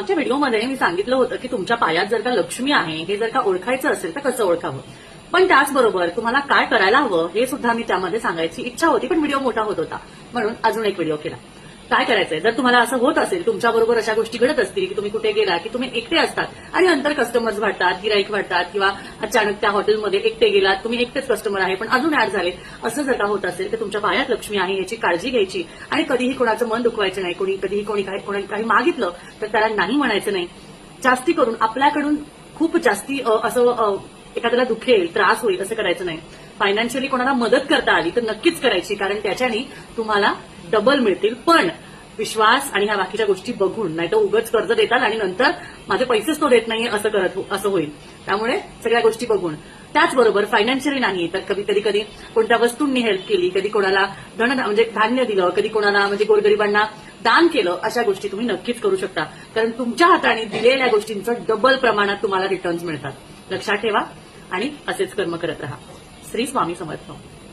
आमच्या व्हिडिओमध्ये मी सांगितलं होतं की तुमच्या पायात जर का लक्ष्मी आहे हे जर का ओळखायचं असेल तर कसं ओळखावं, पण त्याचबरोबर तुम्हाला काय करायला हवं हे सुद्धा मी त्यामध्ये सांगायची इच्छा होती, पण व्हिडिओ मोठा होत होता म्हणून अजून एक व्हिडिओ केला. काय करायचंय, जर तुम्हाला असं होत असेल, तुमच्याबरोबर अशा गोष्टी घडत असतील की तुम्ही कुठे गेला की तुम्ही एकटे असतात आणि नंतर कस्टमर्स वाटतात, गिराईक वाटतात किंवा अचानक त्या हॉटेलमध्ये एकटे गेलात, तुम्ही एकटेच कस्टमर आहे पण अजून ऍड झाले, असं जर का होत असेल तर तुमच्या पायात लक्ष्मी आहे याची काळजी घ्यायची आणि कधीही कोणाचं मन दुखवायचं नाही. कधीही कोणी काही मागितलं तर त्याला नाही म्हणायचं नाही. जास्ती करून आपल्याकडून खूप जास्ती असं एखाद्याला दुखेल, त्रास होईल असं करायचं नाही. फायनान्शियली कोणाला मदत करता आली तर नक्कीच करायची, कारण त्याच्याने तुम्हाला डबल मिळतील. पण विश्वास आणि ह्या बाकीच्या गोष्टी बघून, नाही तर उगाच कर्ज देतात आणि नंतर माझे पैसेच तो देत नाहीये असं होईल. त्यामुळे सगळ्या गोष्टी बघून, त्याचबरोबर फायनान्शियली नाही तर कधी कोणत्या वस्तूंनी हेल्प केली, कधी कोणाला म्हणजे धान्य दिलं, कधी कोणाला म्हणजे गोरगरिबांना दान केलं, अशा गोष्टी तुम्ही नक्कीच करू शकता, कारण तुमच्या हाताने दिलेल्या गोष्टींचं डबल प्रमाणात तुम्हाला रिटर्न्स मिळतात. लक्षात ठेवा आणि असेच कर्म करत राहा. श्री स्वामी समर्थ.